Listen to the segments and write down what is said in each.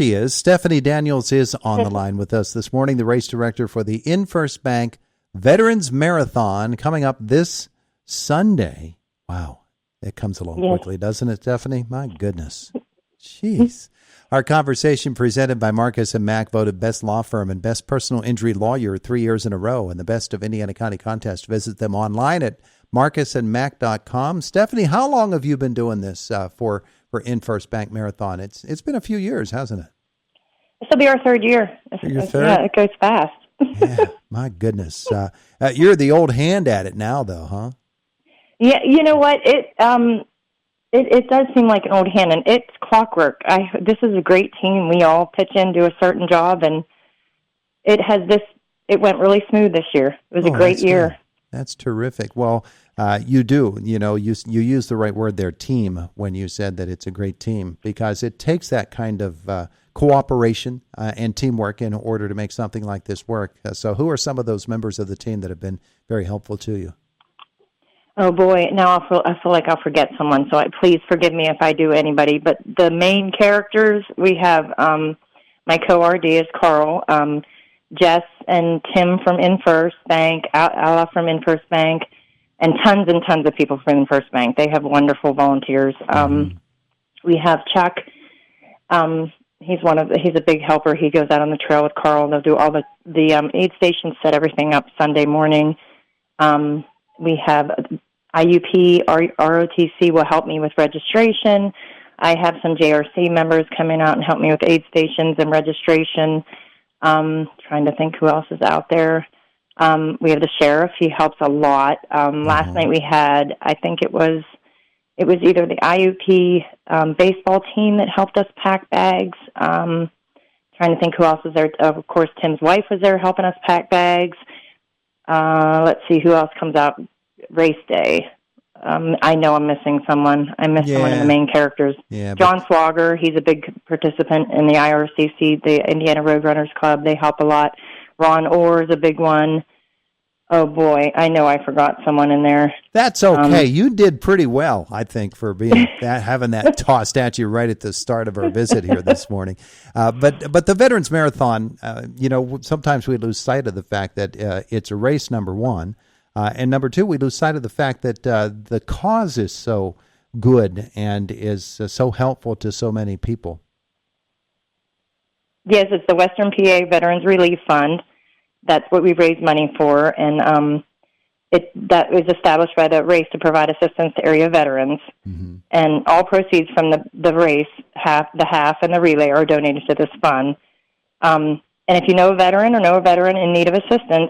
she is. Stephanie Daniels is on the line with us this morning, the race director for the InFirst Bank Veterans Marathon coming up this Sunday. Wow, it comes along quickly, doesn't it, Stephanie? My goodness. Jeez. Our conversation presented by Marcus and Mack, voted best law firm and best personal injury lawyer 3 years in a row, and the best of Indiana County contest. Visit them online at marcusandmack.com. Stephanie, how long have you been doing this for InFirst Bank Marathon? It's been a few years, hasn't it? This will be our third year. Your third? Yeah, it goes fast. Yeah, my goodness. You're the old hand at it now, though, huh? Yeah, you know what? It does seem like an old hand, and it's clockwork. This is a great team. We all pitch in, do a certain job, and it went really smooth this year. It was a great year. Good. That's terrific. Well, you do, you use the right word there, team, when you said that it's a great team, because it takes that kind of cooperation and teamwork in order to make something like this work. So who are some of those members of the team that have been very helpful to you? Oh, boy. Now I feel like I'll forget someone, so please forgive me if I do anybody. But the main characters, we have my co-RD is Carl, Jess and Tim from InFirst Bank, Ala from InFirst Bank, and tons of people from InFirst Bank. They have wonderful volunteers. We have Chuck. He's a big helper. He goes out on the trail with Carl. They'll do all the aid stations, set everything up Sunday morning. We have IUP, ROTC will help me with registration. I have some JRC members coming out and help me with aid stations and registration. Trying to think who else is out there. We have the sheriff. He helps a lot. Last night we had, I think it was either the IUP baseball team that helped us pack bags. Trying to think who else was there. Of course, Tim's wife was there helping us pack bags. Let's see who else comes out race day. I know I'm missing someone. I missed someone in the main characters. Yeah, John Swagger, he's a big participant in the IRCC, the Indiana Roadrunners Club. They help a lot. Ron Orr is a big one. Oh, boy, I know I forgot someone in there. That's okay. You did pretty well, I think, for being having that tossed at you right at the start of our visit here this morning. But the Veterans Marathon, sometimes we lose sight of the fact that it's a race, number one. And number two, we lose sight of the fact that the cause is so good and is so helpful to so many people. Yes, it's the Western PA Veterans Relief Fund. That's what we raise money for, and that was established by the race to provide assistance to area veterans. Mm-hmm. And all proceeds from the race, half and the relay, are donated to this fund. And if you know a veteran or know a veteran in need of assistance,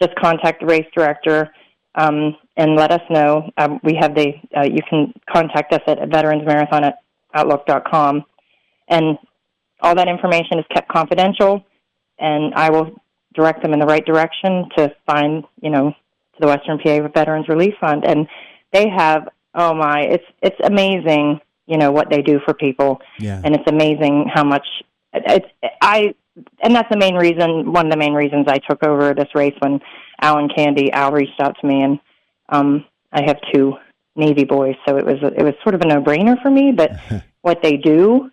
just contact the race director and let us know. We have you can contact us at veteransmarathon@outlook.com, and all that information is kept confidential, and I will direct them in the right direction to find, to the Western PA Veterans Relief Fund. And they have, it's amazing, what they do for people. Yeah. And it's amazing how much, and that's the main reason, one of the main reasons I took over this race when Al reached out to me, and I have two Navy boys, so it was sort of a no-brainer for me, but what they do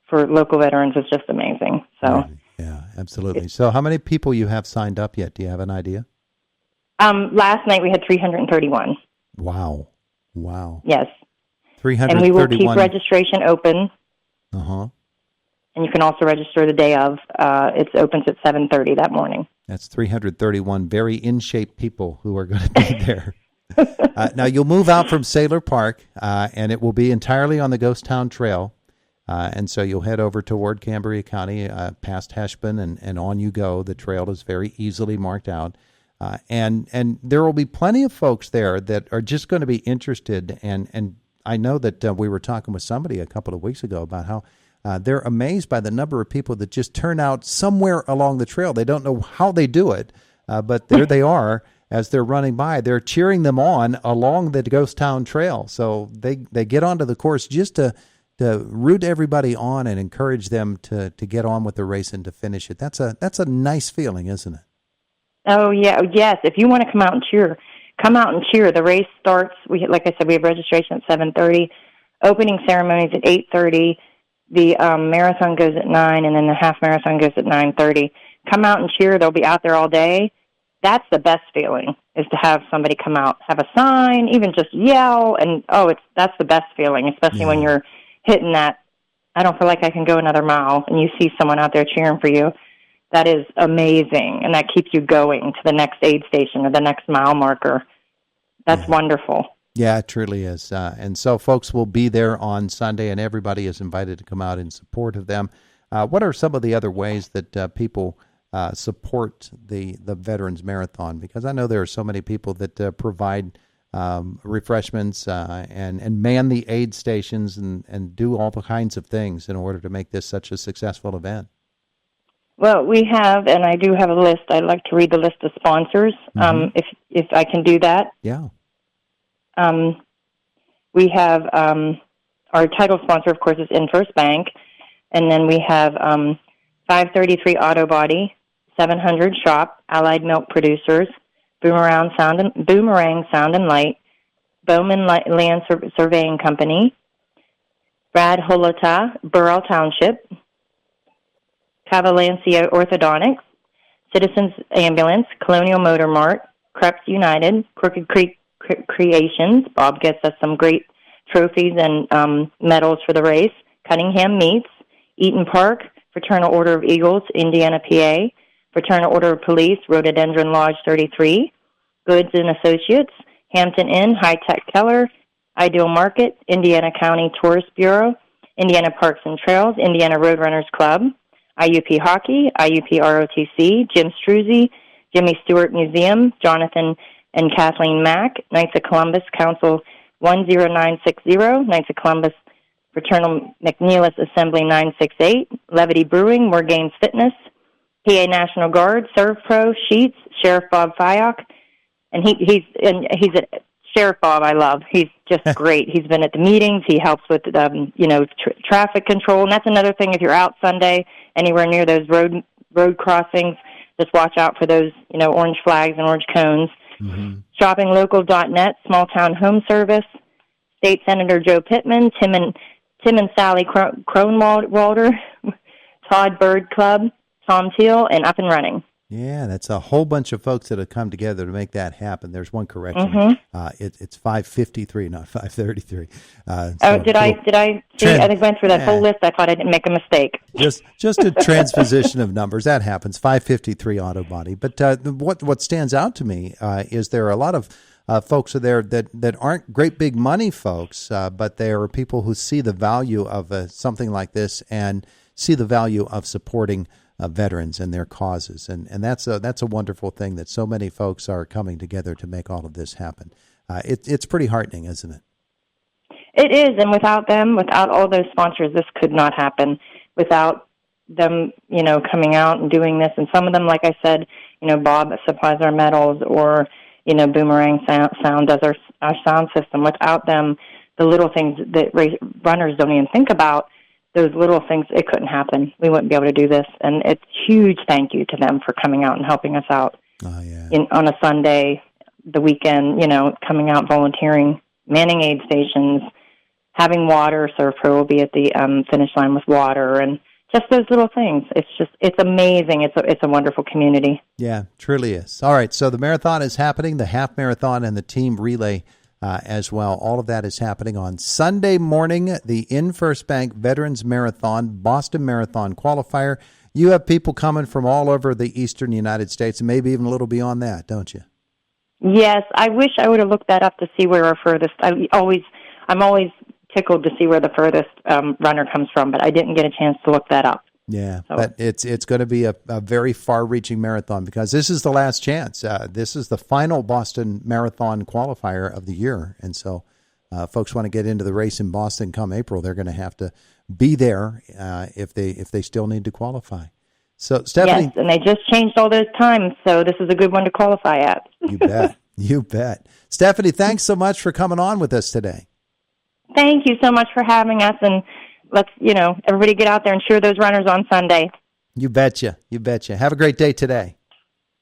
for local veterans is just amazing. So. Yeah, absolutely. So how many people you have signed up yet? Do you have an idea? Last night we had 331. Wow. Yes. 331. And we will keep registration open. Uh-huh. And you can also register the day of. It opens at 7:30 that morning. That's 331 very in-shape people who are going to be there. Now, you'll move out from Sailor Park, and it will be entirely on the Ghost Town Trail. And so you'll head over toward Cambria County, past Heshbon, and on you go. The trail is very easily marked out. And there will be plenty of folks there that are just going to be interested. And I know that we were talking with somebody a couple of weeks ago about how they're amazed by the number of people that just turn out somewhere along the trail. They don't know how they do it, but there they are as they're running by. They're cheering them on along the Ghost Town Trail. So they get onto the course just to root everybody on and encourage them to get on with the race and to finish it. That's a nice feeling, isn't it? Oh, yeah. Yes. If you want to come out and cheer, come out and cheer. The race starts, like I said, we have registration at 7:30, opening ceremonies at 8:30. The marathon goes at 9, and then the half marathon goes at 9:30. Come out and cheer. They'll be out there all day. That's the best feeling, is to have somebody come out, have a sign, even just yell, and that's the best feeling, especially when you're hitting that, I don't feel like I can go another mile, and you see someone out there cheering for you. That is amazing, and that keeps you going to the next aid station or the next mile marker. That's wonderful. Yeah, it truly is. And so folks will be there on Sunday, and everybody is invited to come out in support of them. What are some of the other ways that people support the Veterans Marathon? Because I know there are so many people that provide refreshments and man the aid stations and do all the kinds of things in order to make this such a successful event. Well, we have, and I do have a list. I'd like to read the list of sponsors, if I can do that. Yeah. We have our title sponsor, of course, is InFirst Bank, and then we have 533 Auto Body, 700 Shop, Allied Milk Producers, Boomerang Sound and Light, Bowman Land Surveying Company, Brad Holota, Burrell Township, Cavalencia Orthodontics, Citizens Ambulance, Colonial Motor Mart, Krebs United, Crooked Creek Creations. Bob gets us some great trophies and medals for the race. Cunningham Meats, Eaton Park, Fraternal Order of Eagles, Indiana, PA, Fraternal Order of Police, Rhododendron Lodge 33, Goods and Associates, Hampton Inn, High Tech Keller, Ideal Market, Indiana County Tourist Bureau, Indiana Parks and Trails, Indiana Roadrunners Club, IUP Hockey, IUP ROTC, Jim Struzzi, Jimmy Stewart Museum, Jonathan and Kathleen Mack, Knights of Columbus Council 10960, Knights of Columbus Fraternal McNeilis Assembly 968, Levity Brewing, Morgane's Fitness, PA National Guard, Serve Pro, Sheets, Sheriff Bob Fyock, and he's at Sheriff Bob. I love. He's just great. He's been at the meetings. He helps with traffic control, and that's another thing. If you're out Sunday anywhere near those road crossings, just watch out for those orange flags and orange cones. Mm-hmm. Shoppinglocal.net, Small Town Home Service, State Senator Joe Pittman, Tim and Sally Kronwalder, Todd Bird Club, Tom Teal, and Up and Running. Yeah, that's a whole bunch of folks that have come together to make that happen. There's one correction. Mm-hmm. It's 553, not 533. Did I see? I went through that whole list. I thought I didn't make a mistake. Just a transposition of numbers. That happens. 553 Auto Body. But what stands out to me is there are a lot of folks there that aren't great big money folks, but they are people who see the value of something like this and see the value of supporting veterans and their causes, and that's a wonderful thing that so many folks are coming together to make all of this happen. It's pretty heartening, isn't it? It is, and without them, without all those sponsors, this could not happen. Without them, coming out and doing this, and some of them, like I said, Bob supplies our medals, or Boomerang Sound does our sound system. Without them, the little things that runners don't even think about. Those little things, it couldn't happen. We wouldn't be able to do this. And it's huge thank you to them for coming out and helping us out on a Sunday, the weekend, coming out, volunteering, manning aid stations, having water. Surf Pro will be at the finish line with water, and just those little things. It's amazing. It's a wonderful community. Yeah, truly is. All right, so the marathon is happening, the half marathon and the team relay as well. All of that is happening on Sunday morning, the InFirst Bank Veterans Marathon, Boston Marathon qualifier. You have people coming from all over the eastern United States and maybe even a little beyond that, don't you? Yes, I wish I would have looked that up to see where our furthest. I'm always tickled to see where the furthest runner comes from, but I didn't get a chance to look that up. Yeah, so. But it's going to be a very far-reaching marathon because this is the last chance. This is the final Boston Marathon qualifier of the year, and so folks want to get into the race in Boston come April. They're going to have to be there if they still need to qualify. So Stephanie, yes, and they just changed all those times, so this is a good one to qualify at. You bet. Stephanie, thanks so much for coming on with us today. Thank you so much for having us, and let's, everybody get out there and cheer those runners on Sunday. You betcha. Have a great day today.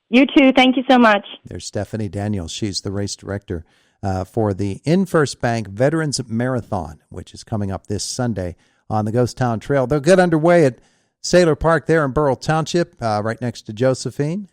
You too. Thank you so much. There's Stephanie Daniels. She's the race director for the InFirst Bank Veterans Marathon, which is coming up this Sunday on the Ghost Town Trail. They'll get underway at Sailor Park there in Burrell Township, right next to Josephine.